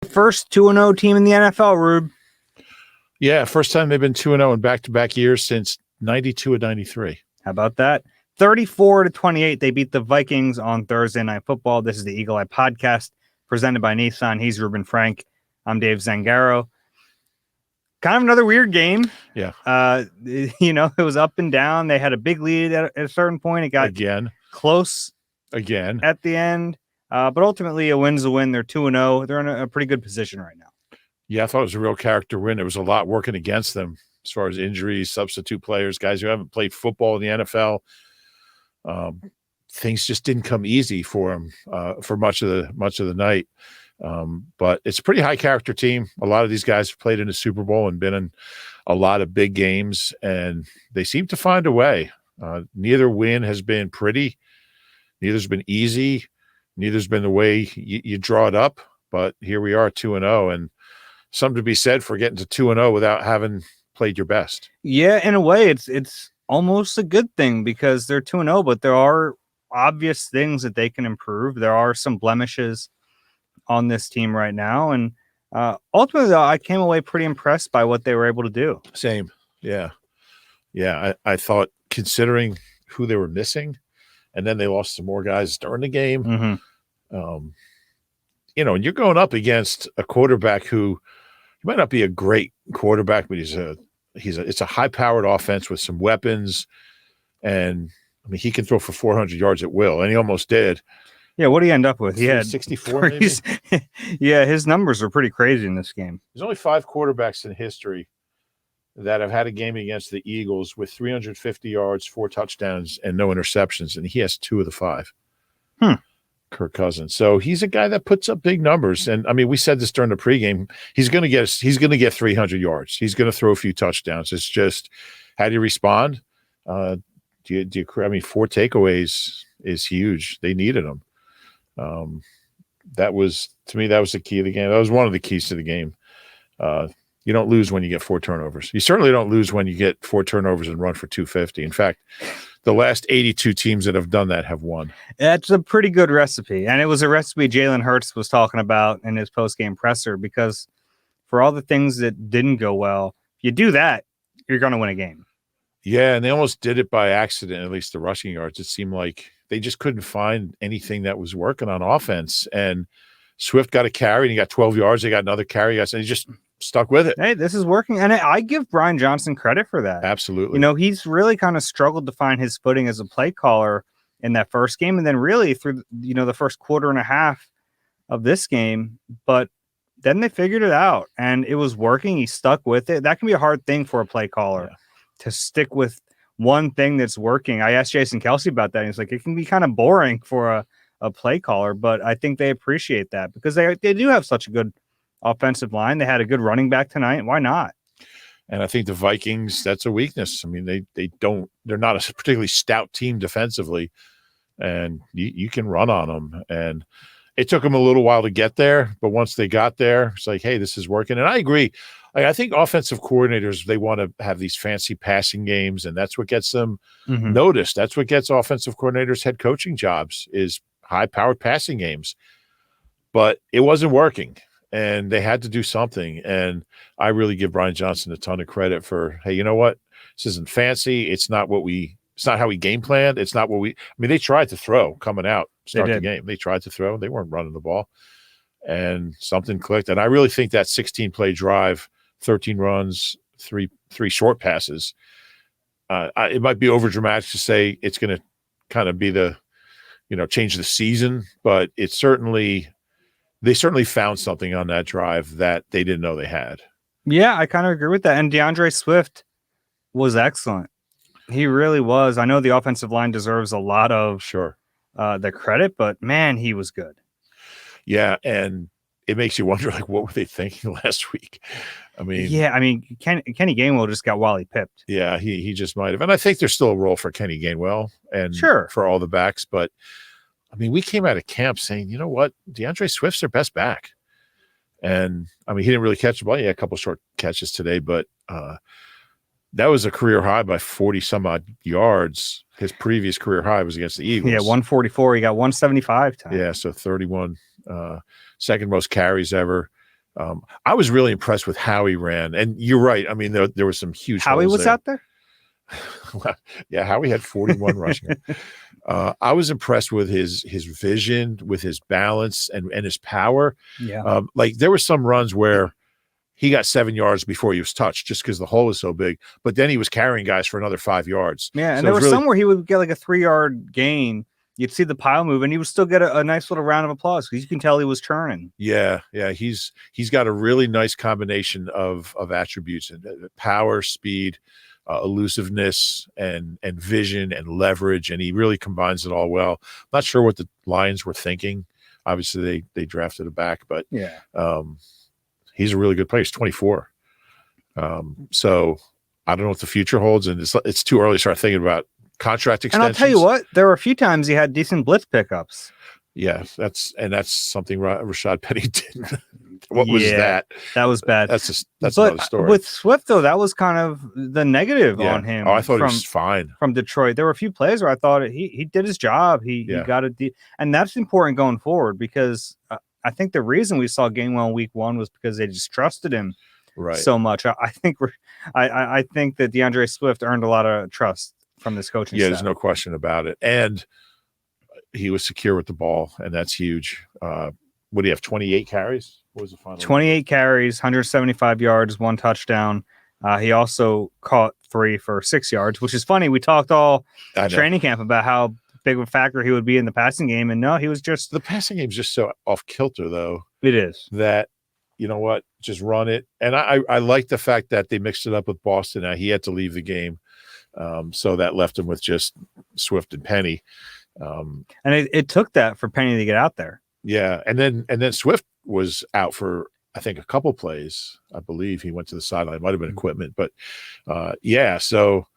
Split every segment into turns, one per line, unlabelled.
first 2-0 team in the NFL, Rube.
Yeah, first time they've been 2-0 in back-to-back years since 92 and 93.
How about that? 34-28, they beat the Vikings on Thursday Night Football. This is the Eagle Eye Podcast, presented by Nissan. He's Reuben Frank. I'm Dave Zangaro. Kind of another weird game.
Yeah.
It was up and down. They had a big lead at a certain point. It got close
again
at the end. But ultimately, a win's a win. They're 2-0. They're in a pretty good position right now.
Yeah, I thought it was a real character win. There was a lot working against them as far as injuries, substitute players, guys who haven't played football in the NFL. Things just didn't come easy for them for much of the night. But it's a pretty high character team. A lot of these guys have played in the Super Bowl and been in a lot of big games, and they seem to find a way. Neither win has been pretty. Neither's been easy. Neither's been the way you draw it up. But here we are, 2-0, and something to be said for getting to 2-0 without having played your best.
Yeah, in a way, it's almost a good thing because they're 2-0, but there are obvious things that they can improve. There are some blemishes on this team right now, and ultimately, though, I came away pretty impressed by what they were able to do.
Same, yeah. I thought, considering who they were missing, and then they lost some more guys during the game.
Mm-hmm.
And you're going up against a quarterback who he might not be a great quarterback, but it's a high-powered offense with some weapons, and I mean he can throw for 400 yards at will, and he almost did.
Yeah, what did he end up with? He had
64. Maybe?
Yeah, his numbers are pretty crazy in this game.
There's only 5 quarterbacks in history that have had a game against the Eagles with 350 yards, 4 touchdowns, and no interceptions, and he has 2 of the 5. Kirk Cousins. So he's a guy that puts up big numbers. And I mean, we said this during the pregame. He's going to get 300 yards. He's going to throw a few touchdowns. It's just, how do you respond? I mean, 4 takeaways is huge. They needed them. That was the key of the game. That was one of the keys to the game. You don't lose when you get 4 turnovers. You certainly don't lose when you get 4 turnovers and run for 250. In fact, the last 82 teams that have done that have won.
That's a pretty good recipe. And it was a recipe Jalen Hurts was talking about in his post-game presser, because for all the things that didn't go well, if you do that, you're going to win a game.
Yeah, and they almost did it by accident, at least the rushing yards. It seemed like they just couldn't find anything that was working on offense. And Swift got a carry, and he got 12 yards. They got another carry, and he just stuck with it.
Hey, this is working. And I give Brian Johnson credit for that.
Absolutely.
He's really kind of struggled to find his footing as a play caller in that first game. And then really through, the first quarter and a half of this game. But then they figured it out and it was working. He stuck with it. That can be a hard thing for a play caller to stick with one thing that's working. I asked Jason Kelsey about that. And he's like, it can be kind of boring for a play caller, but I think they appreciate that because they do have such a good offensive line. They had a good running back tonight. Why not?
And I think the Vikings, that's a weakness. I mean, they're not a particularly stout team defensively, and you can run on them. And it took them a little while to get there, but once they got there, it's like, hey, this is working. And I agree. I think offensive coordinators, they want to have these fancy passing games, and that's what gets them noticed. That's what gets offensive coordinators head coaching jobs, is high-powered passing games. But it wasn't working. And they had to do something. And I really give Brian Johnson a ton of credit for, hey, you know what? This isn't fancy. It's not how we game planned. It's not what they tried to throw coming out, start the game. They tried to throw. They weren't running the ball. And something clicked. And I really think that 16-play drive, 13 runs, three short passes, it might be overdramatic to say it's going to kind of be the, change the season, but it's certainly – they certainly found something on that drive that they didn't know they had.
Yeah, I kind of agree with that. And DeAndre Swift was excellent. He really was. I know the offensive line deserves a lot of the credit, but man, he was good.
Yeah, and it makes you wonder, like, what were they thinking last week?
Kenny Gainwell just got Wally pipped.
Yeah, he just might have. And I think there's still a role for Kenny Gainwell and for all the backs, but I mean, we came out of camp saying, you know what, DeAndre Swift's their best back. And, I mean, he didn't really catch the ball. He had a couple short catches today, but that was a career high by 40-some-odd yards. His previous career high was against the Eagles.
Yeah, 144. He got 175 tonight.
Yeah, so 31. Second most carries ever. I was really impressed with how he ran. And you're right. I mean, there were some huge
Howie
holes
was
there.
out there?
Yeah, Howie had 41 rushing. I was impressed with his vision, with his balance, and his power.
Yeah.
Like there were some runs where he got 7 yards before he was touched just because the hole was so big. But then he was carrying guys for another 5 yards.
Yeah, and
So
there
it
was
really,
some where he would get like a 3-yard gain. You'd see the pile move, and he would still get a nice little round of applause because you can tell he was churning.
yeah. He's got a really nice combination of attributes and power, speed, elusiveness, and vision and leverage, and he really combines it all well. Not sure what the Lions were thinking. Obviously, they drafted a back, but
Yeah.
He's a really good player. He's 24. So I don't know what the future holds, and it's too early to start thinking about contract
And
extensions.
I'll tell you what, there were a few times he had decent blitz pickups.
Yeah, that's something Rashad Penny did. What was that?
That was bad.
That's another story.
With Swift, though, that was kind of the negative on him.
Oh, I thought he was fine
from Detroit. There were a few plays where I thought he did his job. He got and that's important going forward because I think the reason we saw Gainwell in week 1 was because they just trusted him so much. I think that DeAndre Swift earned a lot of trust from this coaching staff.
There's no question about it. And he was secure with the ball, and that's huge. What do you have, 28 carries? What was the final?
28 carries, 175 yards, 1 touchdown. He also caught 3 for 6 yards, which is funny. We talked all training camp about how big of a factor he would be in the passing game, and no, he was just...
The passing game is just so off kilter, though.
It is.
That, you know what, just run it. And I like the fact that they mixed it up with Boston. Now, he had to leave the game, so that left him with just Swift and Penny.
And it took that for Penny to get out there. Yeah,
and then Swift was out for, I think, a couple plays. I believe he went to the sideline. Might have been equipment, but So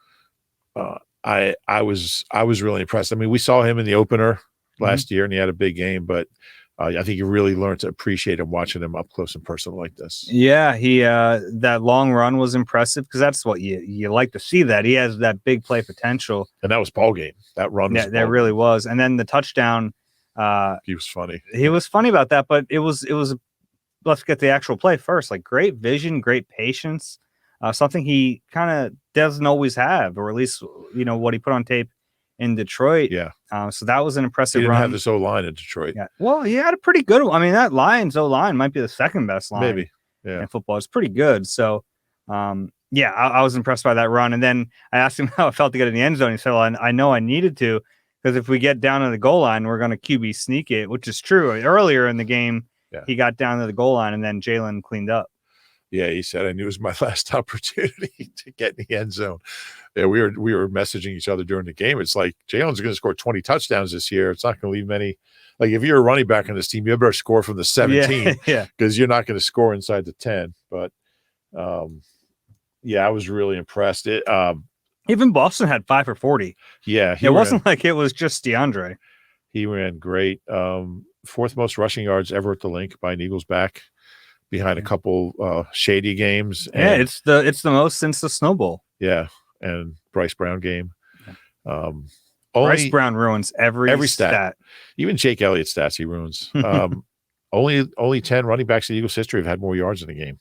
I was really impressed. I mean, we saw him in the opener last year, and he had a big game. But I think you really learned to appreciate him watching him up close and personal like this.
Yeah, he that long run was impressive because that's what you like to see. That he has that big play potential,
and that was ball game. That run,
that really was. And then the touchdown.
He was funny.
He was funny about that, but it was. Let's get the actual play first. Like great vision, great patience. Something he kind of doesn't always have, or at least what he put on tape in Detroit.
Yeah.
So that was an impressive
run. He didn't
run.
have this O-line in Detroit.
Yeah. Well, he had a pretty good one. I mean, that Lions O-line might be the second best line.
Maybe. Yeah.
In football. It's pretty good. So, I was impressed by that run. And then I asked him how it felt to get in the end zone. He said, well, I know I needed to, because if we get down to the goal line, we're going to QB sneak it, which is true. Earlier in the game, he got down to the goal line, and then Jalen cleaned up.
Yeah, he said, I knew it was my last opportunity to get in the end zone. Yeah, we were messaging each other during the game. It's like, Jalen's going to score 20 touchdowns this year. It's not going to leave many. Like, if you're a running back on this team, you better score from the 17 because you're not going to score inside the 10. But, I was really impressed.
Even Boston had 5 for 40.
Yeah.
It wasn't like it was just DeAndre.
He ran great. 4th most rushing yards ever at the Link by an Eagles back, behind a couple shady games.
And, it's the most since the Snow Bowl.
Yeah, and Bryce Brown game.
Bryce Brown ruins every stat.
Even Jake Elliott's stats he ruins. Only 10 running backs in Eagles history have had more yards in a game.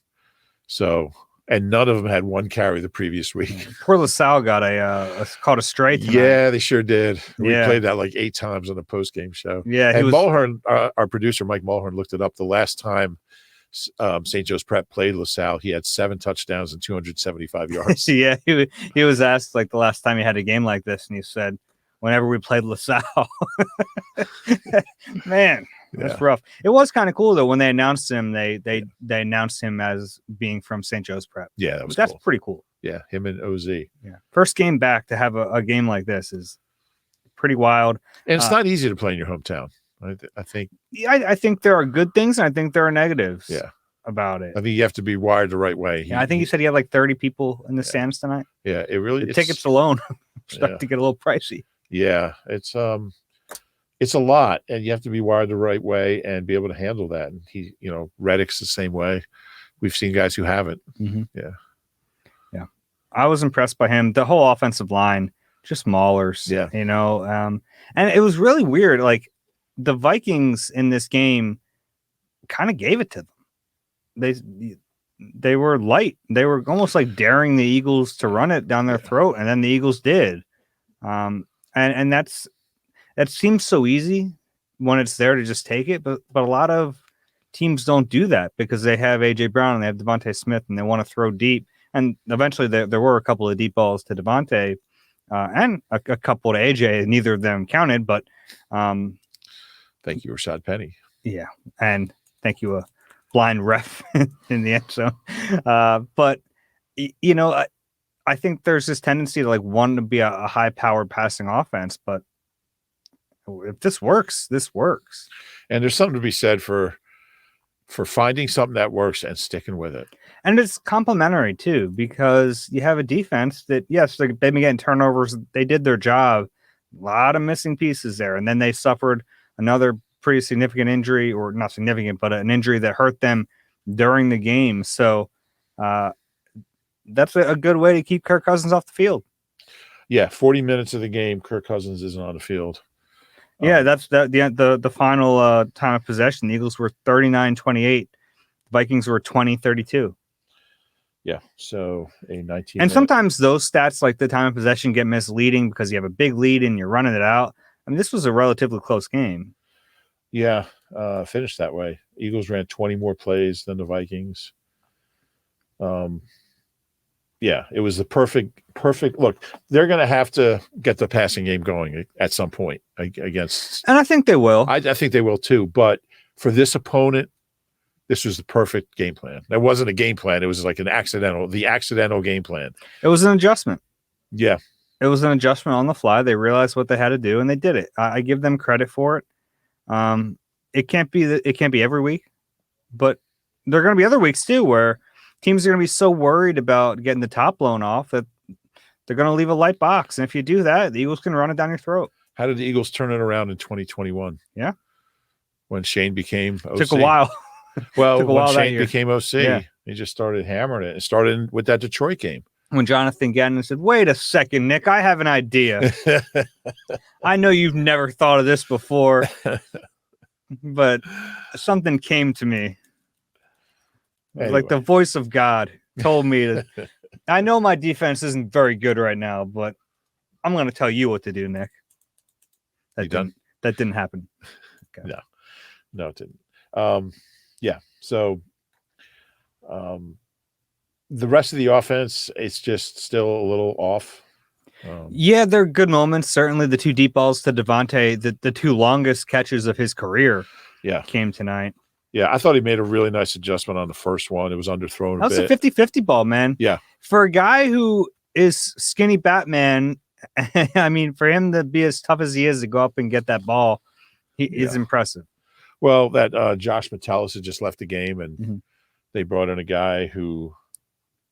So, and none of them had 1 carry the previous week.
Poor LaSalle got caught a straight tonight.
Yeah, they sure did. We played that like 8 times on the post-game show.
Yeah,
and Mulhern, our producer Mike Mulhern, looked it up. The last time St. Joe's Prep played LaSalle, he had 7 touchdowns and 275 yards.
Yeah, he was asked like the last time he had a game like this, and he said, whenever we played LaSalle. Man, that's rough. It was kind of cool though when they announced him. They announced him as being from St. Joe's Prep.
Yeah,
that's pretty cool.
Yeah, him and OZ.
Yeah, first game back to have a game like this is pretty wild.
And it's not easy to play in your hometown. I think.
Yeah, I think there are good things, and I think there are negatives.
Yeah.
About it.
I think you have to be wired the right way.
I think you said he had like 30 people in the stands tonight.
Yeah, it really.
The tickets alone start to get a little pricey.
Yeah, it's a lot, and you have to be wired the right way and be able to handle that. And Reddick's the same way. We've seen guys who haven't.
Mm-hmm.
Yeah.
I was impressed by him. The whole offensive line, just maulers.
Yeah.
And it was really weird. Like the Vikings in this game kind of gave it to them. they were light. They were almost like daring the Eagles to run it down their throat, and then the Eagles did. And that seems so easy when it's there to just take it, but a lot of teams don't do that because they have AJ Brown and they have Devontae Smith and they want to throw deep. And eventually there were a couple of deep balls to Devontae and a couple to AJ. Neither of them counted, but
thank you, Rashad Penny.
Yeah, and thank you, a blind ref in the end zone. But I think there's this tendency to like want to be a high-powered passing offense, but if this works, this works.
And there's something to be said for finding something that works and sticking with it. And
it's complementary too, because you have a defense that, yes, they've been getting turnovers. They did their job. A lot of missing pieces there. And then they suffered another pretty significant injury, or not significant, but an injury that hurt them during the game. So that's a good way to keep Kirk Cousins off the field.
Yeah, 40 minutes of the game, Kirk Cousins isn't on the field.
Yeah, that's the final time of possession. The Eagles were 39-28. Vikings were 20-32.
Yeah, so a 19.
And sometimes those stats, like the time of possession, get misleading because you have a big lead and you're running it out. I mean, this was a relatively close game.
Yeah, finished that way. Eagles ran 20 more plays than the Vikings. Yeah, it was the perfect look. They're going to have to get the passing game going at some point against.
And I think they will.
I think they will too. But for this opponent, this was the perfect game plan. That wasn't a game plan. It was like the accidental game plan.
It was an adjustment.
Yeah.
It was an adjustment on the fly. They realized what they had to do, and they did it. I give them credit for it. It can't be every week, but there are going to be other weeks too where teams are going to be so worried about getting the top blown off that they're going to leave a light box. And if you do that, the Eagles can run it down your throat.
How did the Eagles turn it around in 2021?
Yeah.
When Shane became OC.
Took a while.
Well, when Shane became OC, he just started hammering it. It started with that Detroit game.
When Jonathan Gannon said, "Wait a second, Nick, I have an idea. I know you've never thought of this before, but something came to me. Anyway. Like the voice of God told me to. I know my defense isn't very good right now, but I'm going to tell you what to do, Nick." That didn't happen.
Okay. No, it didn't. Yeah. So, the rest of the offense, it's just still a little off.
Yeah, they're good moments. Certainly the two deep balls to Devontae, the two longest catches of his career came tonight.
Yeah, I thought he made a really nice adjustment on the first one. It was underthrown
a bit. That was a 50-50 ball, man.
Yeah.
For a guy who is skinny Batman, I mean, for him to be as tough as he is to go up and get that ball, he is impressive.
Well, that Josh Metellus had just left the game, and they brought in a guy who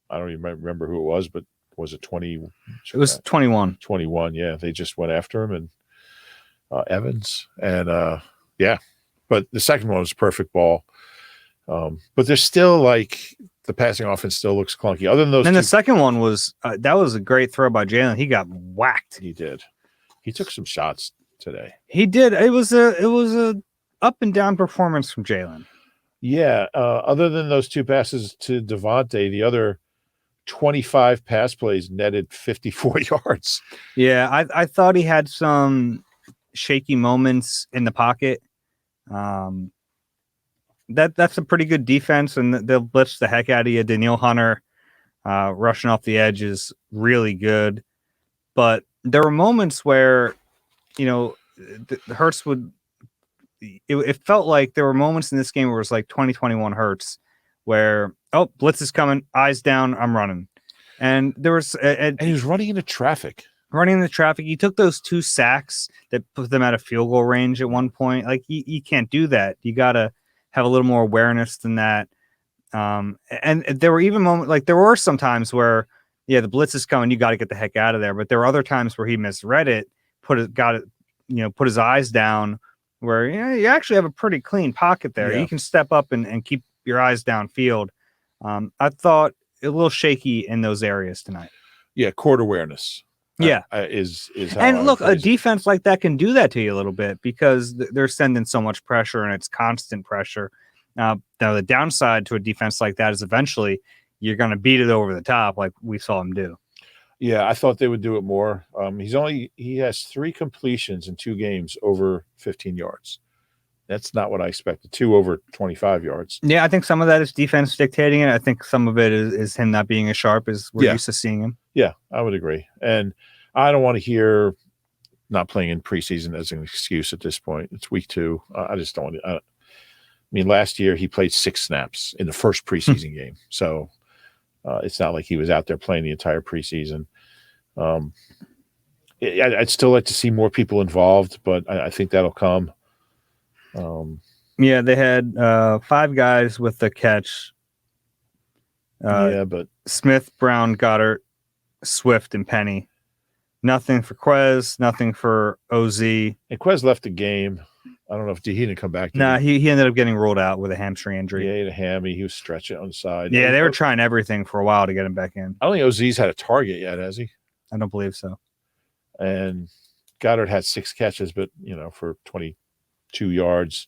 I don't even remember who it was, but was it 20?
It was 21.
21, yeah. They just went after him, and Evans. And, but the second one was a perfect ball. But there's still, like, the passing offense still looks clunky. Other than those
the second one was that was a great throw by Jalen. He got whacked.
He did. He took some shots today.
He did. It was a up and down performance from Jalen.
Yeah. Other than those two passes to Devontae, the other 25 pass plays netted 54 yards.
Yeah, I thought he had some shaky moments in the pocket. That's a pretty good defense, and they'll blitz the heck out of you. Daniil Hunter rushing off the edge is really good. But there were moments where, Hurts would it felt like there were moments in this game where it was like 2021 Hurts, where blitz is coming, eyes down, I'm running, and there was
and he was running into traffic.
He took those 2 sacks that put them out of field goal range at one point. Like you can't do that. You gotta have a little more awareness than that. And there were even moments, like there were some times where the blitz is coming, you got to get the heck out of there. But there were other times where he misread it, put his eyes down, where you actually have a pretty clean pocket there. You can step up and keep your eyes downfield. I thought a little shaky in those areas tonight.
Yeah, court awareness. Is how
and look, a defense like that can do that to you a little bit because they're sending so much pressure and it's constant pressure. Now the downside to a defense like that is eventually you're going to beat it over the top like we saw him do.
Yeah, I thought they would do it more. He has 3 completions in 2 games over 15 yards. That's not what I expected. 2 over 25 yards.
Yeah, I think some of that is defense dictating it. I think some of it is him not being as sharp as we're used to seeing him.
Yeah, I would agree. And I don't want to hear not playing in preseason as an excuse at this point. It's week 2. I just don't want to. I mean, last year he played 6 snaps in the first preseason game. So it's not like he was out there playing the entire preseason. I'd still like to see more people involved, but I think that'll come.
Yeah, they had 5 guys with the catch.
But
Smith, Brown, Goddard, Swift, and Penny. Nothing for Quez, nothing for OZ.
And Quez left the game. I don't know if he didn't come back.
Nah, he ended up getting ruled out with a hamstring injury.
Yeah, he had a hammy. He was stretching on the side.
Yeah, they were trying everything for a while to get him back in.
I don't think OZ's had a target yet, has he?
I don't believe so.
And Goddard had 6 catches, but for 22 yards.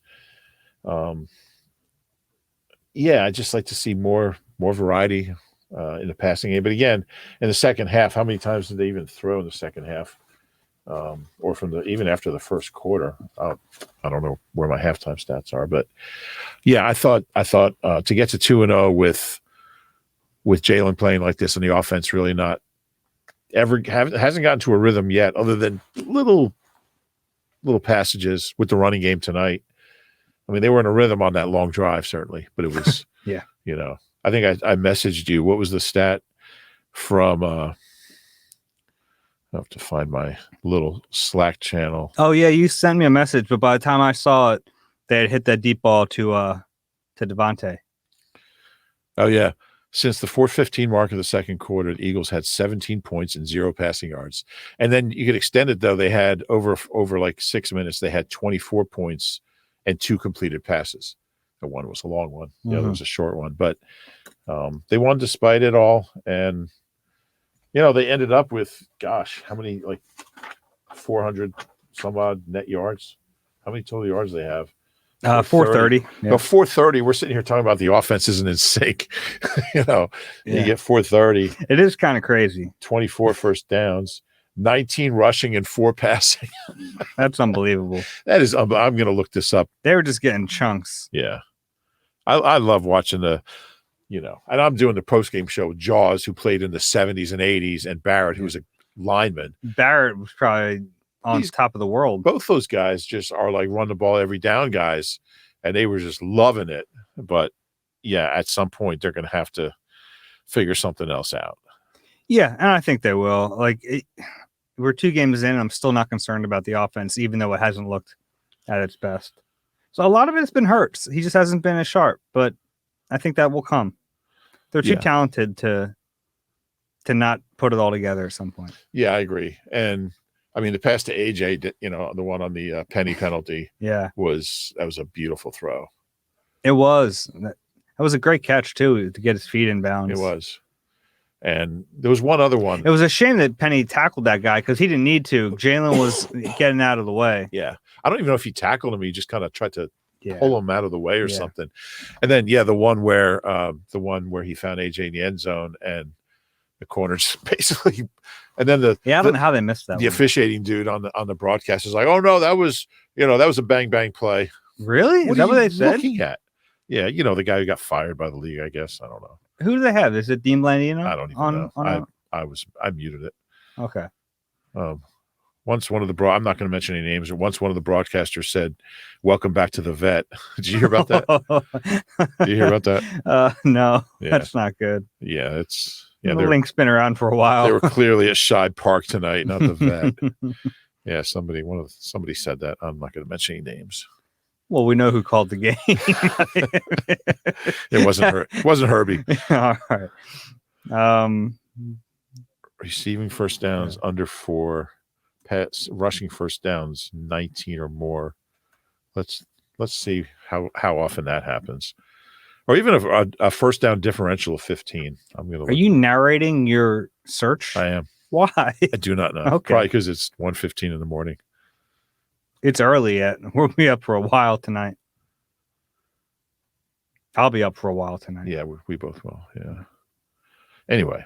I'd just like to see more variety in the passing game. But again, in the second half, how many times did they even throw in the second half? Or even after the first quarter? I don't know where my halftime stats are, but yeah, I thought to get to 2-0 with Jalen playing like this and the offense really not hasn't gotten to a rhythm yet, other than little passages with the running game tonight. I mean, they were in a rhythm on that long drive, certainly, but it was,
yeah.
I think I messaged you. What was the stat from, I have to find my little Slack channel.
Oh yeah. You sent me a message, but by the time I saw it, they had hit that deep ball to Devontae. Oh
yeah. Since the 4:15 mark of the second quarter, the Eagles had 17 points and 0 passing yards. And then you could extend it, though. They had over like 6 minutes, they had 24 points and 2 completed passes. The one was a long one. The other was a short one. But they won despite it all. And, they ended up with, gosh, how many, like 400 some odd net yards? How many total yards do they have?
430.
Yeah. 430. We're sitting here talking about the offense isn't in sync. You get 430.
It is kind of crazy.
24 first downs, 19 rushing and 4 passing.
That's unbelievable.
That is. I'm going to look this up.
They were just getting chunks.
Yeah, I love watching and I'm doing the post game show with Jaws, who played in the 70s and 80s, and Barrett, who was a lineman.
Barrett was probably on top of the world.
Both those guys just are like run the ball every down guys, and they were just loving it. But yeah, at some point they're going to have to figure something else out.
Yeah, and I think they will. We're 2 games in, and I'm still not concerned about the offense, even though it hasn't looked at its best. So a lot of it's been hurt. He just hasn't been as sharp, but I think that will come. They're too talented to not put it all together at some point.
Yeah, I agree. And I mean, the pass to AJ, the one on the penny penalty, was a beautiful throw.
It was. That was a great catch too, to get his feet in bounds.
It was. And there was one other one.
It was a shame that Penny tackled that guy because he didn't need to. Jalen was getting out of the way.
Yeah, I don't even know if he tackled him. He just kind of tried to pull him out of the way or something. And then the one where he found AJ in the end zone and the corners basically, and then I
don't know how they missed that.
The officiating dude on the broadcast is like, "Oh no, that was a bang bang play."
Really? Is that what they said?
Looking at? Yeah, the guy who got fired by the league, I guess. I don't know.
Who do they have? Is it Dean Blandino?
I don't even know. I muted it.
Okay.
Once one of the I'm not going to mention any names. Once one of the broadcasters said, "Welcome back to the vet." Did you hear about that? Did you hear about that?
No, that's not good.
Yeah, it's
the link's been around for a while.
They were clearly at Shibe Park tonight, not the vet. Yeah, somebody said that. I'm not going to mention any names.
Well, we know who called the game.
It wasn't her. It wasn't Herbie.
All right.
Receiving first downs under 4. Rushing first downs 19 or more. Let's see how often that happens, or even a first down differential of 15. Are
you narrating your search?
I am.
Why?
I do not know.
Okay.
Probably because it's 1:15 in the morning.
It's early yet. We'll be up for a while tonight. I'll be up for a while tonight.
Yeah, we both will. Yeah. Anyway,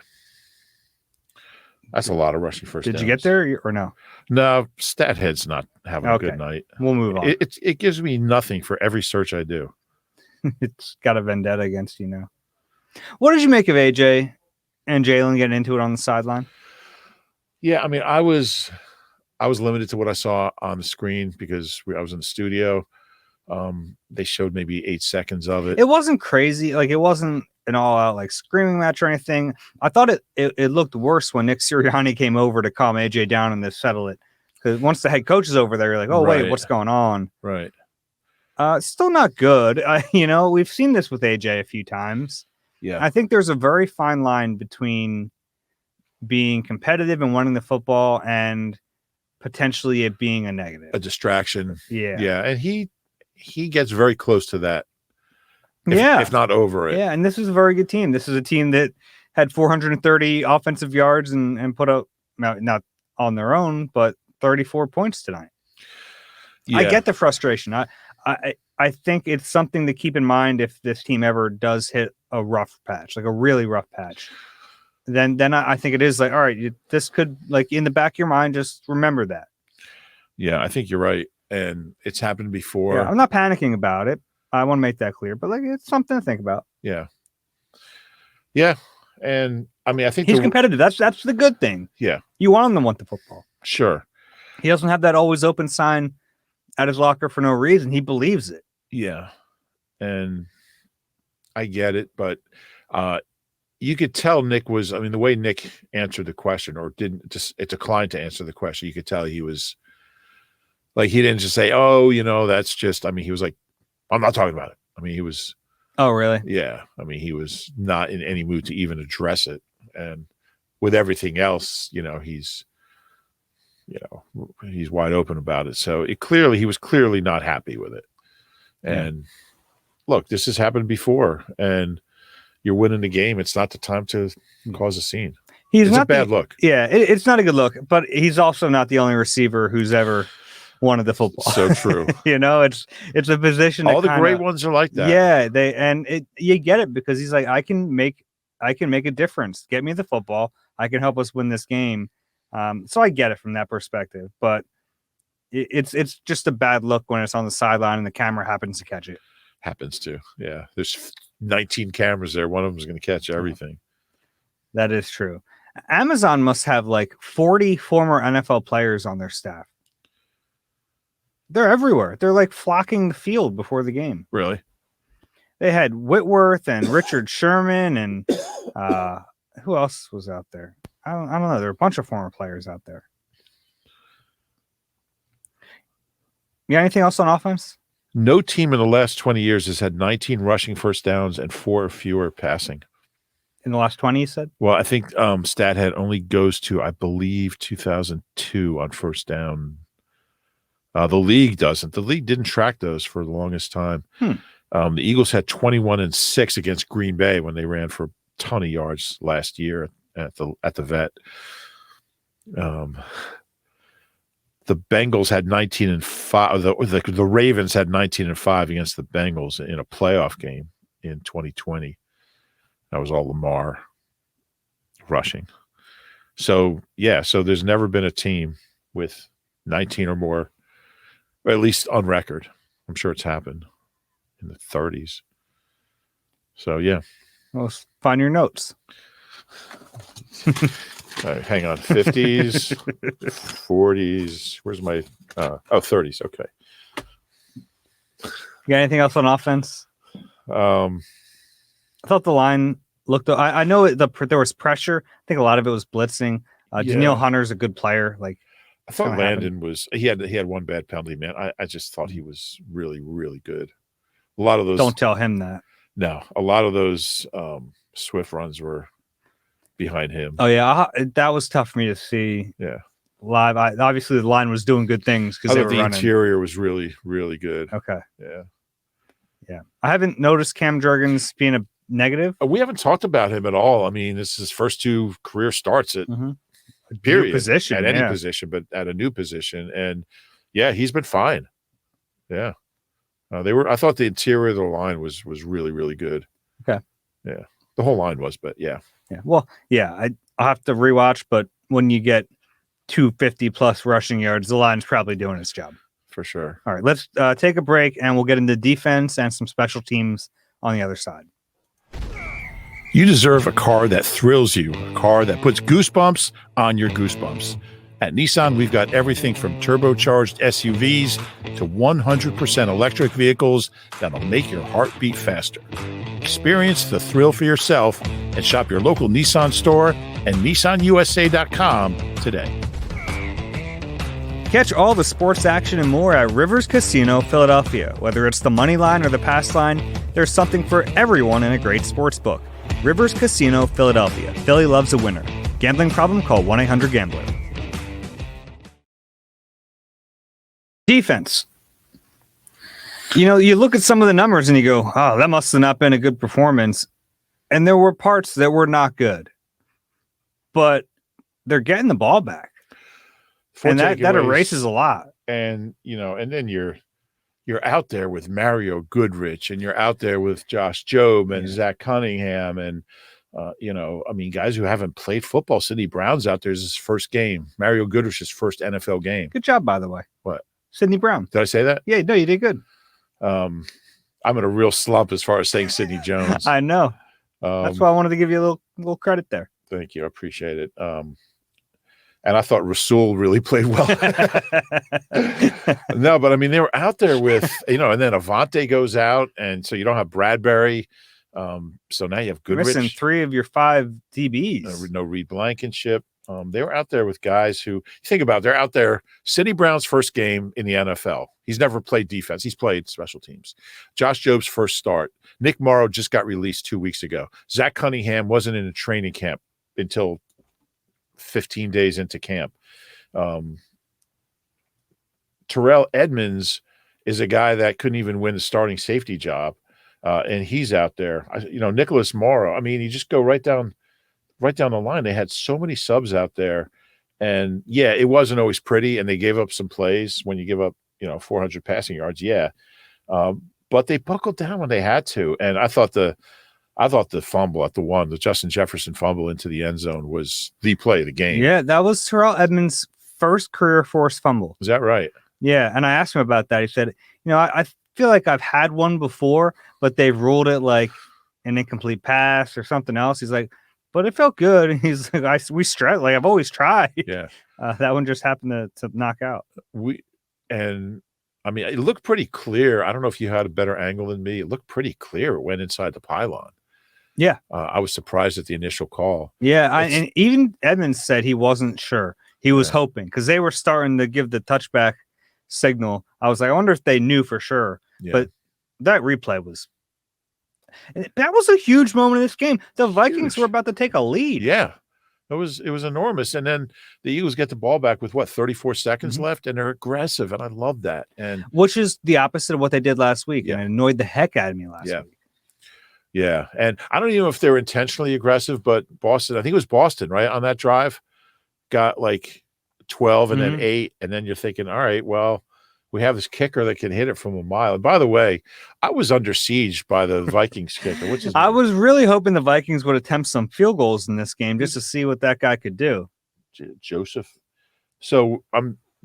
that's a lot of rushing first downs.
Did you get there or no?
No, Stathead's not having a good night.
We'll move on.
It gives me nothing for every search I do.
It's got a vendetta against you now. What did you make of AJ and Jalen getting into it on the sideline?
Yeah, I mean, I was limited to what I saw on the screen because I was in the studio. They showed maybe 8 seconds of it.
It wasn't crazy. Like, it wasn't an all-out like screaming match or anything. I thought it looked worse when Nick Sirianni came over to calm AJ down and to settle it. Because once the head coach is over there, you're like, oh, wait, what's going on?
Right.
Still not good. We've seen this with AJ a few times.
Yeah.
I think there's a very fine line between being competitive and winning the football and potentially it being a negative.
A distraction.
Yeah.
Yeah. And he gets very close to that. If not over it.
Yeah. And this is a very good team. This is a team that had 430 offensive yards and put up, not on their own, but 34 points tonight. Yeah. I get the frustration. I think it's something to keep in mind if this team ever does hit a rough patch, like a really rough patch. Then I think it is like, all right, this could, like, in the back of your mind, just remember that.
Yeah, I think you're right. And it's happened before.
Yeah, I'm not panicking about it. I want to make that clear, but like, it's something to think about.
Yeah. Yeah. And I mean, I think
he's competitive. That's the good thing.
Yeah.
You want him to want the football.
Sure.
He doesn't have that always open sign at his locker for no reason. He believes it.
Yeah. And I get it, but you could tell Nick was, I mean, the way Nick answered the question or it declined to answer the question, you could tell he was like, he didn't just say, oh, that's just, I mean, he was like, I'm not talking about it. I mean, he was.
Oh, really?
Yeah. I mean, he was not in any mood to even address it. And with everything else, he's wide open about it. So he was clearly not happy with it. And look, this has happened before and you're winning the game. It's not the time to cause a scene. It's a bad look.
Yeah, it's not a good look, but he's also not the only receiver who's ever wanted the football.
So true.
It's a position.
All the great ones are like that.
Yeah, you get it because he's like, I can make a difference. Get me the football. I can help us win this game. So I get it from that perspective, but it's just a bad look when it's on the sideline and the camera happens to catch it.
Happens to, yeah. There's 19 cameras there. One of them is going to catch everything.
That is true. Amazon must have like 40 former NFL players on their staff. They're everywhere. They're like flocking the field before the game.
Really?
They had Whitworth and Richard Sherman and who else was out there? I don't know. There are a bunch of former players out there. You got anything else on offense?
No team in the last 20 years has had 19 rushing first downs and 4 or fewer passing.
In the last 20, you said?
Well, I think StatHead only goes to, I believe, 2002 on first down. The league doesn't. The league didn't track those for the longest time. The Eagles had 21-6 against Green Bay when they ran for a ton of yards last year at the vet. The Bengals had 19-5. The Ravens had 19-5 against the Bengals in a playoff game in 2020. That was all Lamar rushing. So there's never been a team with 19 or more, or at least on record. I'm sure it's happened in the 30s. So, yeah.
Well, find your notes.
All right, hang on. 50s, 40s. Where's my 30s. Okay.
You got anything else on offense? I thought the line looked. I know there was pressure. I think a lot of it was blitzing. Danielle Hunter's a good player. Like,
I thought Landon was. He had one bad penalty, man. I just thought he was really, really good. A lot of those.
Don't tell him that.
No, a lot of those Swift runs were behind him.
Oh yeah, that was tough for me to see.
Yeah,
live. Obviously the line was doing good things because the
interior was really, really good.
Okay.
Yeah.
I haven't noticed Cam Jurgens being a negative.
We haven't talked about him at all. I mean, this is his first 2 career starts at period
position
at any position, but at a new position, and he's been fine. Yeah. I thought the interior of the line was really, really good.
Okay.
Yeah. The whole line was, but yeah.
Yeah. Well, yeah, I'll have to rewatch, but when you get 250 plus rushing yards, the line's probably doing its job.
For sure.
All right, let's take a break, and we'll get into defense and some special teams on the other side.
You deserve a car that thrills you, a car that puts goosebumps on your goosebumps. At Nissan, we've got everything from turbocharged SUVs to 100% electric vehicles that'll make your heart beat faster. Experience the thrill for yourself and shop your local Nissan store and nissanusa.com today.
Catch all the sports action and more at Rivers Casino Philadelphia. Whether it's the money line or the pass line, there's something for everyone in a great sports book. Rivers Casino Philadelphia. Philly loves a winner. Gambling problem? Call 1-800-GAMBLER. Defense. You know, you look at some of the numbers and you go, oh, that must have not been a good performance. And there were parts that were not good. But they're getting the ball back. And that erases a lot.
And, you know, and then you're out there with Mario Goodrich, and you're out there with Josh Jobe and Zach Cunningham, and you know, I mean, guys who haven't played football. Sidney Brown's out there. Is his first game. Mario Goodrich's first NFL game.
Good job, by the way.
What?
Sidney Brown.
Did I say that?
Yeah, no, you did good.
I'm in a real slump as far as saying Sidney Jones.
I know. That's why I wanted to give you a little credit there.
Thank you. I appreciate it. And I thought Rasul really played well. No, but I mean, they were out there with, you know, and then Avante goes out, and so you don't have Bradbury. So now you have Goodrich.
Missing 3 of your 5 DBs.
No Reed Blankenship. They were out there with guys who, think about it, they're out there. Sidney Brown's first game in the NFL. He's never played defense. He's played special teams. Josh Jobe's first start. Nick Morrow just got released 2 weeks ago. Zach Cunningham wasn't in a training camp until 15 days into camp. Terrell Edmonds is a guy that couldn't even win the starting safety job, and he's out there. You know, Nicholas Morrow. I mean, you just go right down the line. They had so many subs out there, and yeah, it wasn't always pretty, and they gave up some plays when you give up, you know, 400 passing yards. Yeah, but they buckled down when they had to, and I thought the fumble at the Justin Jefferson fumble into the end zone was the play of the game.
Yeah, that was Terrell Edmonds' first career forced fumble.
Is that right?
Yeah, and I asked him about that. He said, you know, I feel like I've had one before, but they've ruled it like an incomplete pass or something else. He's like, but it felt good. And he's like, I've always tried.
Yeah.
That one just happened to knock out.
I mean, it looked pretty clear. I don't know if you had a better angle than me. It looked pretty clear. It went inside the pylon.
Yeah.
I was surprised at the initial call.
Yeah. And even Edmonds said he wasn't sure. He was hoping, because they were starting to give the touchback signal. I was like, I wonder if they knew for sure. Yeah. But that replay was a huge moment in this game. The Vikings were about to take a lead.
Yeah. It was enormous. And then the Eagles get the ball back with 34 seconds left, and they're aggressive, and I love that. And
which is the opposite of what they did last week. And it annoyed the heck out of me last week.
Yeah. And I don't even know if they were intentionally aggressive, but Boston, I think it was Boston, right, on that drive, got like 12 and then 8. And then you're thinking, all right, well, we have this kicker that can hit it from a mile. And by the way, I was under siege by the Vikings kicker, which is
I was really hoping the Vikings would attempt some field goals in this game just to see what that guy could do.
Joseph. So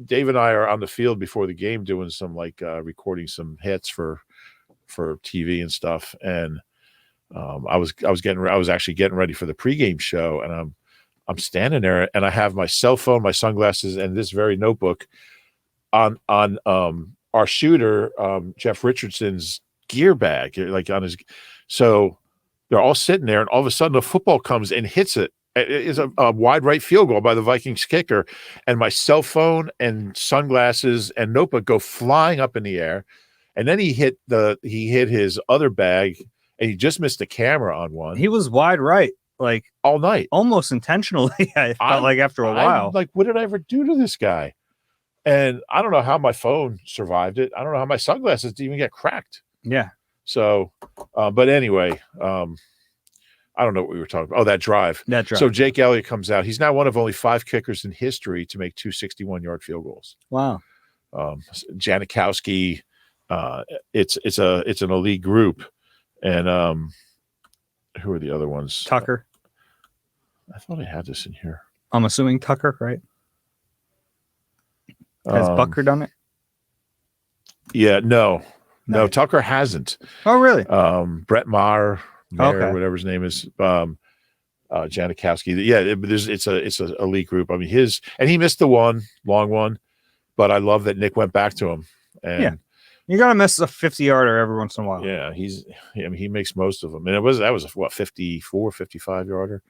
Dave and I are on the field before the game doing some recording some hits for TV and stuff. And I was actually getting ready for the pregame show, and I'm standing there, and I have my cell phone, my sunglasses, and this very notebook on our shooter, Jeff Richardson's gear bag, like on his. So they're all sitting there, and all of a sudden, a football comes and hits it. It is a wide right field goal by the Vikings kicker, and my cell phone and sunglasses and notebook go flying up in the air, and then he hit his other bag. And he just missed the camera on one.
He was wide right, like
all night,
almost intentionally. I felt like after a while,
I'm like, what did I ever do to this guy? And I don't know how my phone survived it. I don't know how my sunglasses didn't even get cracked.
Yeah.
So, but anyway, I don't know what we were talking about. Oh, that drive. So Jake Elliott comes out. He's now one of only 5 kickers in history to make 2 61-yard field goals.
Wow.
Janikowski, It's an elite group, and who are the other ones?
Tucker.
I thought I had this in here.
I'm assuming Tucker, right? Has Bucker done it?
Yeah, no, Tucker hasn't.
Oh, really?
Brett Maher,
Okay.
whatever his name is, Janikowski. Yeah, it's a elite group. I mean, he missed the long one, but I love that Nick went back to him. And
yeah, you gotta miss a 50-yarder every once in a while.
Yeah, he makes most of them, and that was a 54, 55-yarder.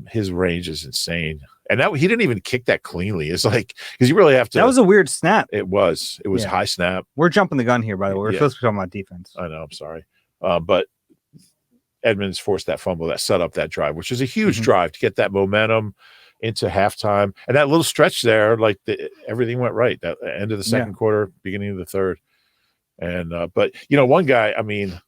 His range is insane, and that he didn't even kick that cleanly. It's like because you really have to.
That was a weird snap.
It was high snap.
We're jumping the gun here, by the way. We're supposed to be talking about defense.
I know. I'm sorry, but Edmonds forced that fumble that set up that drive, which is a huge drive to get that momentum into halftime, and that little stretch there, like everything went right. That end of the second quarter, beginning of the third, and but one guy, I mean.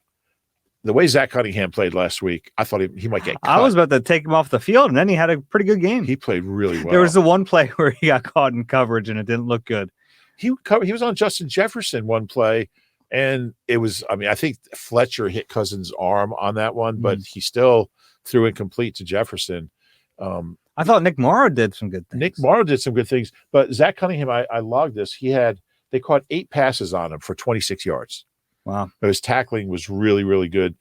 The way Zach Cunningham played last week, I thought he might get cut.
I was about to take him off the field, and then he had a pretty good game.
He played really well.
There was the one play where he got caught in coverage, and it didn't look good.
He was on Justin Jefferson one play, and it was, I mean, I think Fletcher hit Cousins' arm on that one, but he still threw incomplete to Jefferson.
I thought Nick Morrow did some good things.
But Zach Cunningham, I logged this. They caught 8 passes on him for 26 yards.
Wow.
But his tackling was really, really good.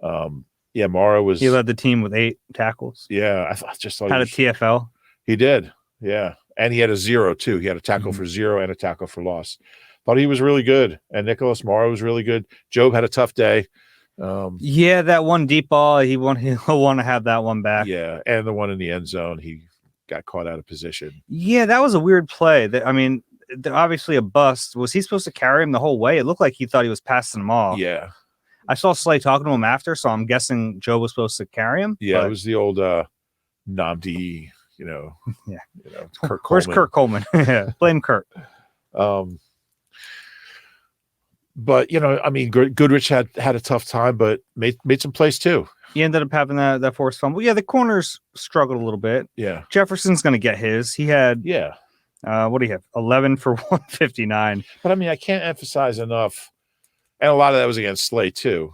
Morrow was.
He led the team with 8 tackles.
Yeah, I just thought
had a TFL.
He did. Yeah. And he had a 0 too. He had a tackle for 0 and a tackle for loss. Thought he was really good. And Nicholas Morrow was really good. Job had a tough day.
That one deep ball, he'll want to have that one back.
Yeah. And the one in the end zone, he got caught out of position.
Yeah, that was a weird play. Obviously a bust. Was he supposed to carry him the whole way? It looked like he thought he was passing him off.
Yeah.
I saw Slay talking to him after, so I'm guessing Joe was supposed to carry him.
Yeah, it was the old Namdi, Kurt Coleman.
Where's Kurt Coleman? Blame Kurt.
But I mean, Goodrich had a tough time, but made some plays too.
He ended up having that forced fumble. Yeah, the corners struggled a little bit.
Yeah,
Jefferson's going to get his. He had what do you have? 11 for 159.
But I mean, I can't emphasize enough, and a lot of that was against Slay too.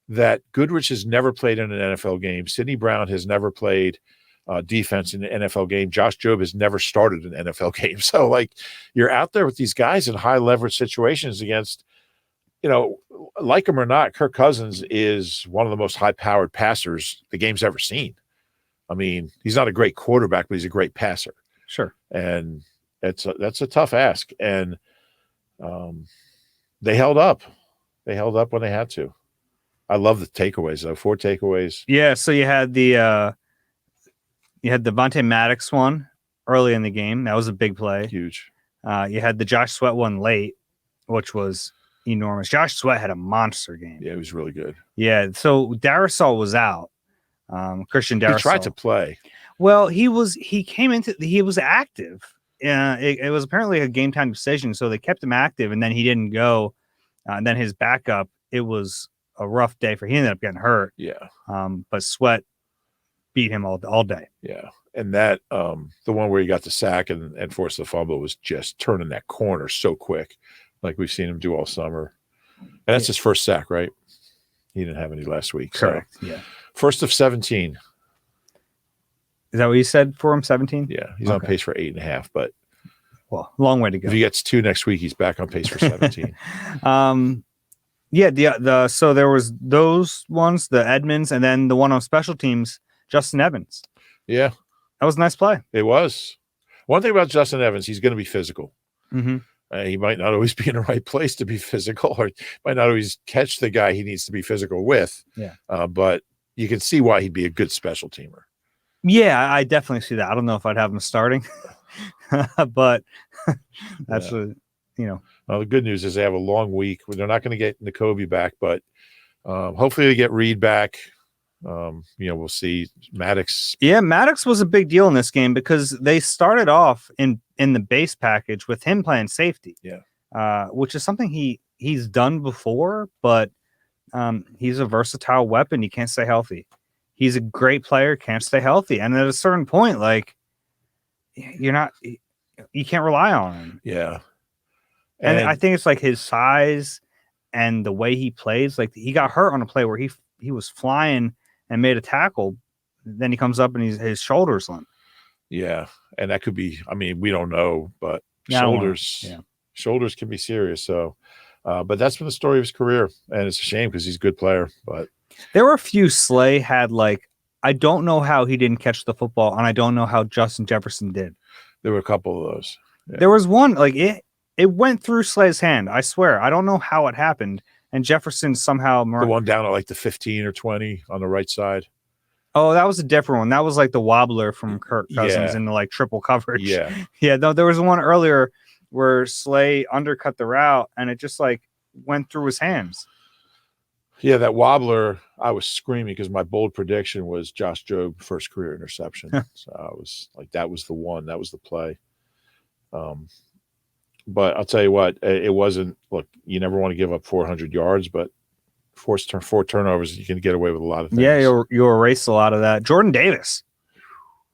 That Goodrich has never played in an NFL game. Sidney Brown has never played defense in an NFL game. Josh Jobe has never started an NFL game. So, like, you're out there with these guys in high leverage situations against, like him or not, Kirk Cousins is one of the most high powered passers the game's ever seen. I mean, he's not a great quarterback, but he's a great passer.
Sure.
And that's a tough ask. And they held up. They held up when they had to. I love the takeaways, though. 4 takeaways.
Yeah, so you had the Devontae Maddox one early in the game. That was a big play.
Huge.
You had the Josh Sweat one late, which was enormous. Josh Sweat had a monster game.
Yeah, he was really good.
Yeah, so Darrisaw was out. Christian Darrisaw.
He tried to play.
Well, he was active. It was apparently a game time decision, so they kept him active, and then he didn't go. And then his backup, it was a rough day for him. He ended up getting hurt.
Yeah.
But Sweat beat him all day.
Yeah. And that the one where he got the sack and forced the fumble was just turning that corner so quick, like we've seen him do all summer. And that's his first sack, right? He didn't have any last week.
Correct.
So.
Yeah.
First of 17.
Is that what you said for him? 17?
Yeah. He's on pace for 8.5, but
long way to go.
If he gets 2 next week, he's back on pace for 17.
So there was those ones, the Edmonds, and then the one on special teams, Justin Evans.
Yeah.
That was a nice play.
It was. One thing about Justin Evans, he's going to be physical.
Mm-hmm.
He might not always be in the right place to be physical, or might not always catch the guy he needs to be physical with.
Yeah.
But you can see why he'd be a good special teamer.
Yeah, I definitely see that. I don't know if I'd have him starting, but that's
Well, the good news is they have a long week. They're not going to get N'Kobe back, but hopefully they get Reed back. We'll see. Maddox.
Yeah, Maddox was a big deal in this game because they started off in the base package with him playing safety.
Yeah.
Which is something he's done before, but he's a versatile weapon. You can't stay healthy. He's a great player, can't stay healthy. And at a certain point, like you can't rely on him.
Yeah.
And I think it's like his size and the way he plays. Like he got hurt on a play where he was flying and made a tackle. Then he comes up and his shoulders limp.
Yeah, and that could be. I mean, we don't know, but shoulders can be serious. So, but that's been the story of his career, and it's a shame because he's a good player. But
there were a few Slay had like I don't know how he didn't catch the football, and I don't know how Justin Jefferson did.
There were a couple of those.
Yeah. There was one like it went through Slay's hand. I swear, I don't know how it happened, and Jefferson somehow
the one down at like the 15 or 20 on the right side.
Oh, that was a different one. That was like the wobbler from Kirk Cousins in the like triple coverage.
Yeah.
Yeah. No, there was one earlier where Slay undercut the route and it just like went through his hands.
Yeah, that wobbler, I was screaming because my bold prediction was Josh Jobe first career interception. So I was like, that was the one. That was the play. But I'll tell you what, it wasn't. Look, you never want to give up 400 yards, but four turnovers, you can get away with a lot of things.
Yeah, you'll erase a lot of that. Jordan Davis.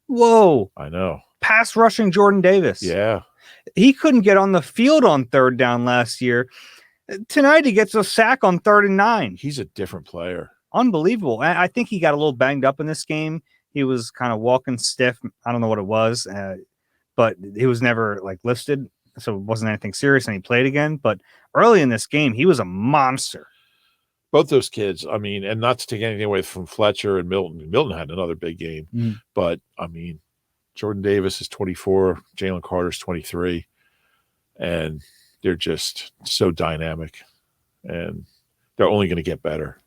Whoa.
I know.
Pass rushing Jordan Davis.
Yeah.
He couldn't get on the field on third down last year. Tonight he gets a sack on 3rd and 9.
He's a different player.
Unbelievable. I think he got a little banged up in this game. He was kind of walking stiff. I don't know what it was, but he was never like listed, so it wasn't anything serious, and he played again. But early in this game, he was a monster.
Both those kids, I mean, and not to take anything away from Fletcher and Milton. Milton had another big game. But, I mean, Jordan Davis is 24, Jalen Carter's 23, and they're just so dynamic, and they're only going to get better.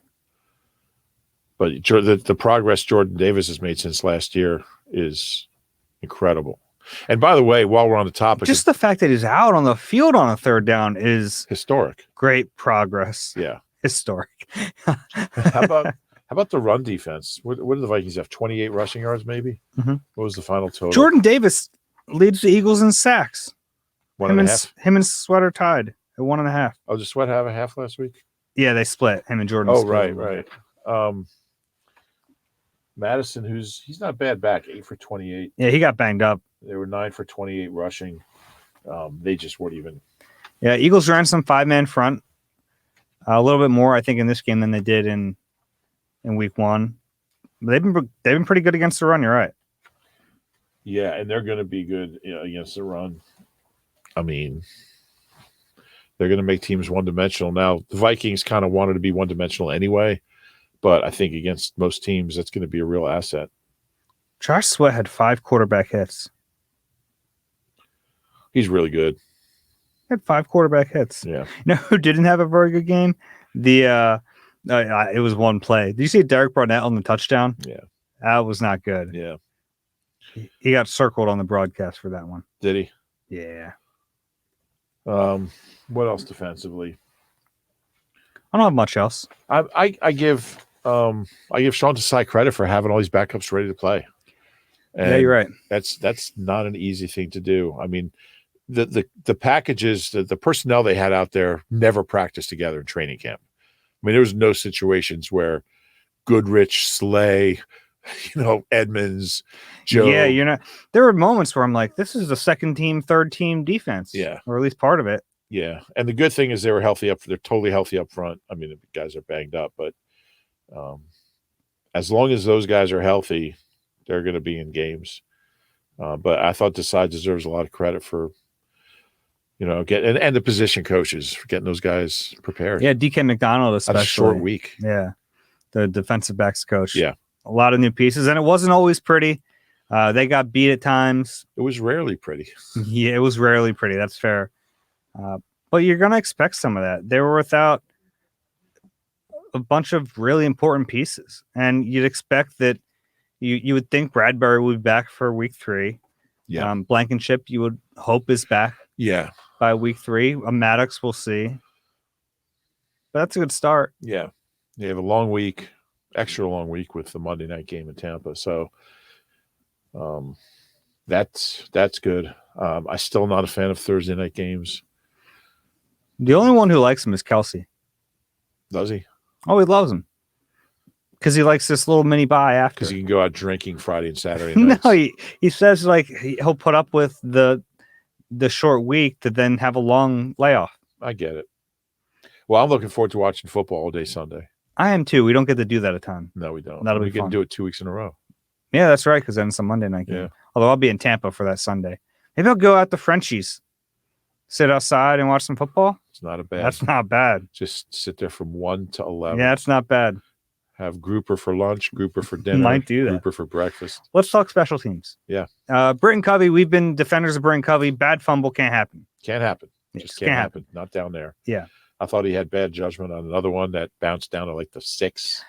But the progress Jordan Davis has made since last year is incredible. And by the way, while we're on the topic,
just the fact that he's out on the field on a 3rd down is
historic.
Great progress.
Yeah.
Historic.
How about the run defense? What do the Vikings have? 28 rushing yards, maybe? What was the final total?
Jordan Davis leads the Eagles in sacks.
1.5.
Him and Sweater tied at 1.5.
Oh, did Sweat have a half last week?
Yeah, they split. Him and Jordan.
Oh, right. Madison, he's not bad back, 8 for 28.
Yeah, he got banged up.
They were 9 for 28 rushing. They just weren't even.
Yeah, Eagles ran some 5-man front. A little bit more, I think, in this game than they did in week 1. They've been pretty good against the run. You're right.
Yeah, and they're going to be good against the run. I mean, they're going to make teams one-dimensional. Now, the Vikings kind of wanted to be one-dimensional anyway, but I think against most teams, that's going to be a real asset.
Josh Sweat had 5 quarterback hits.
He's really good.
Had 5 quarterback hits.
Yeah.
You know who didn't have a very good game? It was one play. Did you see Derek Barnett on the touchdown?
Yeah.
That was not good.
Yeah.
He got circled on the broadcast for that one.
Did he?
Yeah.
What else defensively?
I don't have much else.
I give Sean Desai credit for having all these backups ready to play. And
yeah, you're right.
That's not an easy thing to do. I mean, the packages, the personnel they had out there never practiced together in training camp. I mean, there was no situations where Goodrich, Slay, Edmonds, Joe.
Yeah, there were moments where I'm like, this is the second team, third team defense.
Yeah.
Or at least part of it.
Yeah. And the good thing is they were healthy they're totally healthy up front. I mean, the guys are banged up, but as long as those guys are healthy, they're going to be in games. But I thought Desai deserves a lot of credit for, and the position coaches for getting those guys prepared.
Yeah, DK McDonald especially.
On a short week.
Yeah, the defensive backs coach.
Yeah.
A lot of new pieces, and it wasn't always pretty. They got beat at times.
It was rarely pretty.
Yeah, it was rarely pretty. That's fair. But you're going to expect some of that. They were without a bunch of really important pieces, and you'd expect that you would think Bradbury would be back for week 3.
Yeah.
Blankenship, you would hope is back.
Yeah.
By week 3. Maddox, we'll see. But that's a good start.
Yeah. They have a long week, extra long week with the Monday night game in Tampa. So that's good. I'm still not a fan of Thursday night games.
The only one who likes him is Kelsey.
Does he?
Oh, he loves him. Because he likes this little mini bye after.
Because he can go out drinking Friday and Saturday nights.
No, he says like he'll put up with the the short week to then have a long layoff.
I get it. Well, I'm looking forward to watching football all day Sunday.
I am too. We don't get to do that a ton.
No, we don't.
That'll be
We can
fun.
do it 2 weeks in a row.
Yeah, that's right, because then it's a Monday night game.
Yeah.
Although I'll be in Tampa for that Sunday. Maybe I'll go out to Frenchie's, sit outside and watch some football.
It's not a bad.
That's not bad.
Just sit there from 1 to 11.
Yeah, it's not bad.
Have grouper for lunch, grouper for dinner,
Might do that.
grouper for breakfast.
Let's talk special teams.
Yeah.
Britton Covey, we've been defenders of Britton Covey. Bad fumble can't happen.
Can't happen.
It
Just can't happen. Not down there.
Yeah.
I thought he had bad judgment on another one that bounced down to like the 6.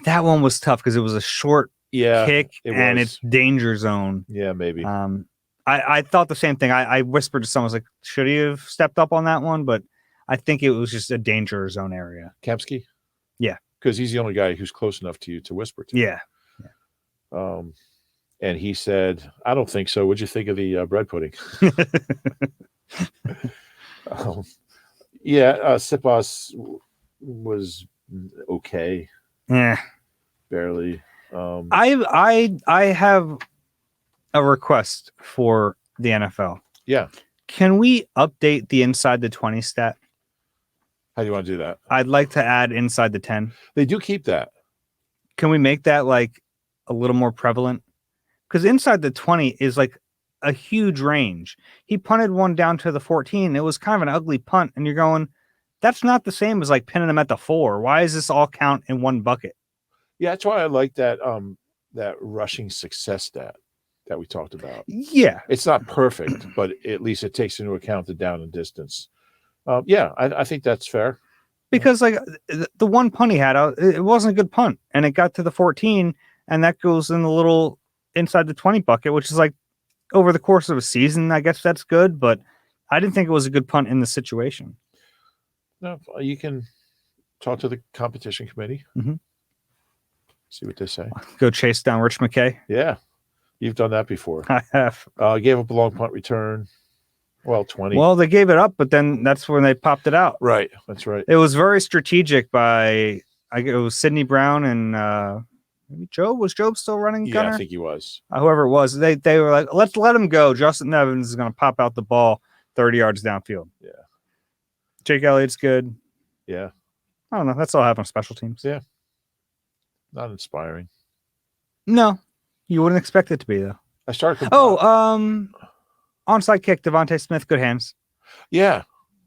That one was tough because it was a short kick and it's danger zone.
Yeah, maybe.
I thought the same thing. I whispered to someone, I was like, should he have stepped up on that one? But I think it was just a danger zone area.
Kemsky?
Yeah.
Because he's the only guy who's close enough to you to whisper to.
Yeah.
And he said, I don't think so. What'd you think of the bread pudding? Sipas was okay.
Yeah.
Barely.
I have a request for the NFL.
Yeah.
Can we update the inside the 20 stat?
How do you want to do that?
I'd like to add inside the 10.
They do keep that.
Can we make that like a little more prevalent? Because inside the 20 is like a huge range. He punted one down to the 14. It was kind of an ugly punt. And you're going, that's not the same as like pinning him at the 4. Why is this all count in one bucket?
Yeah, that's why I like that that rushing success stat that we talked about.
Yeah.
It's not perfect, but at least it takes into account the down and distance. I think that's fair.
Because like the one punt he had, it wasn't a good punt. And it got to the 14, and that goes in the little inside the 20 bucket, which is like over the course of a season, I guess that's good. But I didn't think it was a good punt in the situation.
No, you can talk to the competition committee.
Mm-hmm.
See what they say.
Go chase down Rich McKay.
Yeah. You've done that before.
I have.
Gave up a long punt return. Well, 20.
Well, they gave it up, but then that's when they popped it out.
Right. That's right.
It was very strategic by, it was Sidney Brown and maybe Job. Was Job still running gunner?
Yeah, I think he was.
Whoever it was. They were like, let's let him go. Justin Evans is going to pop out the ball 30 yards downfield.
Yeah.
Jake Elliott's good.
Yeah.
I don't know. That's all I have on special teams.
Yeah. Not inspiring.
No. You wouldn't expect it to be, though.
I started.
Onside kick, Devontae Smith, good hands.
Yeah.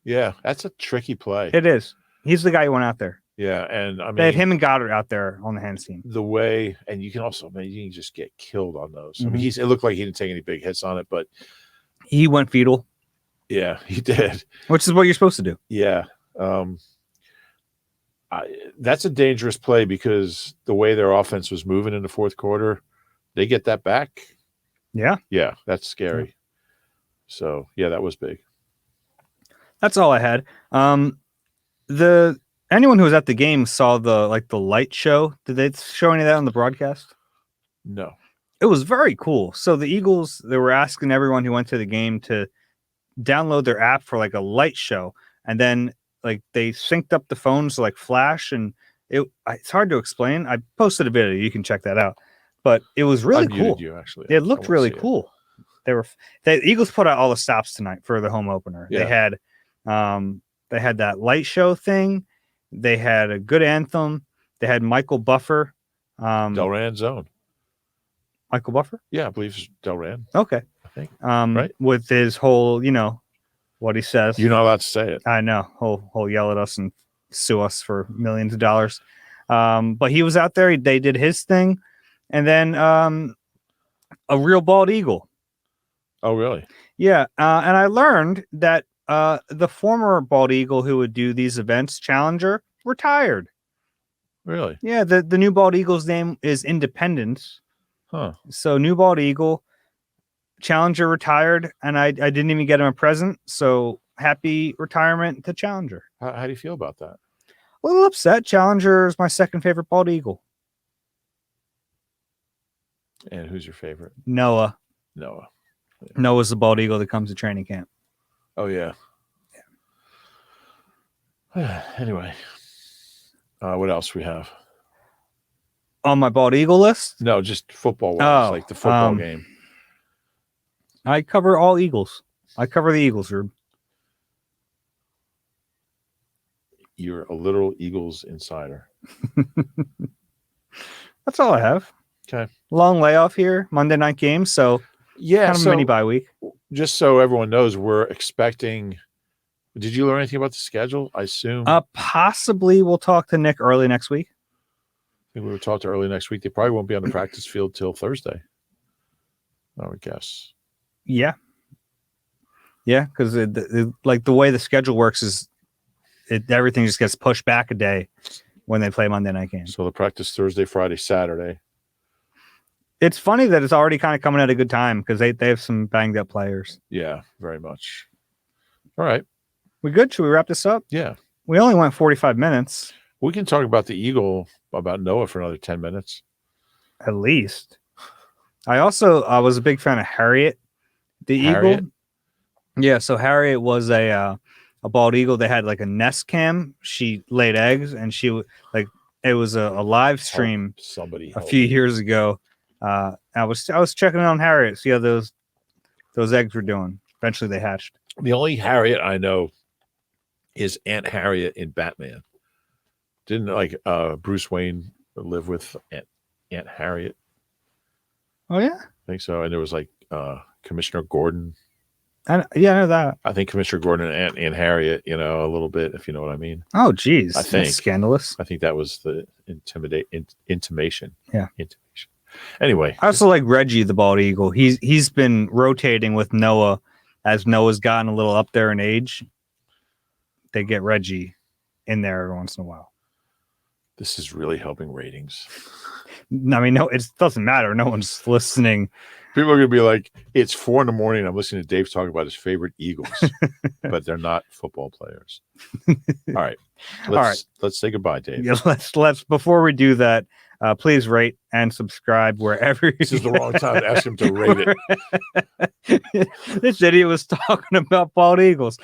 Yeah. That's a tricky play.
It is. He's the guy who went out there.
Yeah. And I mean,
they had him and Goddard out there on the hands team.
The way, and you can also, you can just get killed on those.
Mm-hmm.
I mean, it looked like he didn't take any big hits on it, but
he went fetal.
Yeah, he did.
Which is what you're supposed to do.
Yeah. That's a dangerous play because the way their offense was moving in the fourth quarter, they get that back.
Yeah.
Yeah, that's scary. Yeah. So, yeah, that was big.
That's all I had. Anyone who was at the game saw the light show. Did they show any of that on the broadcast?
No.
It was very cool. So the Eagles, they were asking everyone who went to the game to download their app for like a light show, and then like they synced up the phones like flash, and it's hard to explain. I posted a video, you can check that out, but it was really cool.
You actually,
it looked really cool. The Eagles put out all the stops tonight for the home opener. Yeah. They had that light show thing. They had a good anthem. They had Michael Buffer,
Delran zone.
Michael Buffer?
Yeah, I believe it's Delran.
Okay.
I think.
Right. With his whole, what he says.
You're not allowed to say it.
I know. He'll yell at us and sue us for millions of dollars. But he was out there. They did his thing. And then a real bald eagle.
Oh, really?
Yeah. And I learned that the former bald eagle who would do these events, Challenger, retired.
Really?
Yeah. The new bald eagle's name is Independence.
Huh. So
new bald eagle, Challenger retired, and I didn't even get him a present. So happy retirement to Challenger.
How do you feel about that?
A little upset. Challenger is my second favorite bald eagle.
And who's your favorite?
Noah.
Yeah.
Noah's the bald eagle that comes to training camp.
Oh, yeah. Anyway, what else we have?
On my bald eagle list?
No, just football-wise, like the football game.
I cover all Eagles. I cover the Eagles, Rube.
You're a little Eagles insider.
That's all I have.
Okay.
Long layoff here, Monday night game, so
Yeah,
kind of a mini bye week.
Just so everyone knows, we're expecting. Did you learn anything about the schedule? I assume.
Possibly we'll talk to Nick early next week.
I think we were talking early next week. They probably won't be on the practice field till Thursday, I would guess.
Yeah. Yeah, because like the way the schedule works is everything just gets pushed back a day when they play Monday night games.
So the practice Thursday, Friday, Saturday.
It's funny that it's already kind of coming at a good time because they have some banged up players.
Yeah, very much. All right.
We good? Should we wrap this up?
Yeah.
We only went 45 minutes.
We can talk about the Eagle, about Noah for another 10 minutes.
At least. I also was a big fan of Harriet, the
Harriet?
eagle. Yeah, so Harriet was a bald eagle. They had like a nest cam. She laid eggs, and she like it was a live stream a few years ago. I was checking on Harriet, see how those eggs were doing. Eventually, they hatched.
The only Harriet I know is Aunt Harriet in Batman. Didn't like Bruce Wayne live with Aunt Harriet?
Oh yeah,
I think so. And there was like Commissioner Gordon.
I know that.
I think Commissioner Gordon and Aunt Harriet, a little bit, if you know what I mean.
Oh, geez.
I think.
That's scandalous.
I think that was the intimation.
Yeah.
Intimation. Anyway.
I also like Reggie, the bald eagle. He's been rotating with Noah as Noah's gotten a little up there in age. They get Reggie in there every once in a while.
This is really helping ratings.
I mean, no, it doesn't matter. No one's listening.
People are going to be like, it's 4 a.m. I'm listening to Dave talk about his favorite Eagles, but they're not football players. All right. Let's say goodbye, Dave.
Yeah, let's before we do that, please rate and subscribe wherever.
This is the wrong time to ask him to rate
it. This idiot was talking about bald eagles.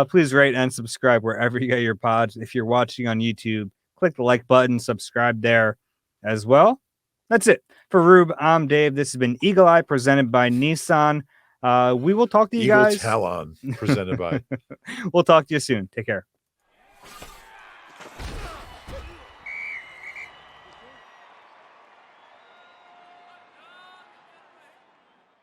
Please rate and subscribe wherever you get your pods. If you're watching on YouTube, click the like button, subscribe there as well. That's it. For Rube, I'm Dave. This has been Eagle Eye presented by Nissan. We will talk to you guys.
Eagle Talon presented by.
We'll talk to you soon. Take care.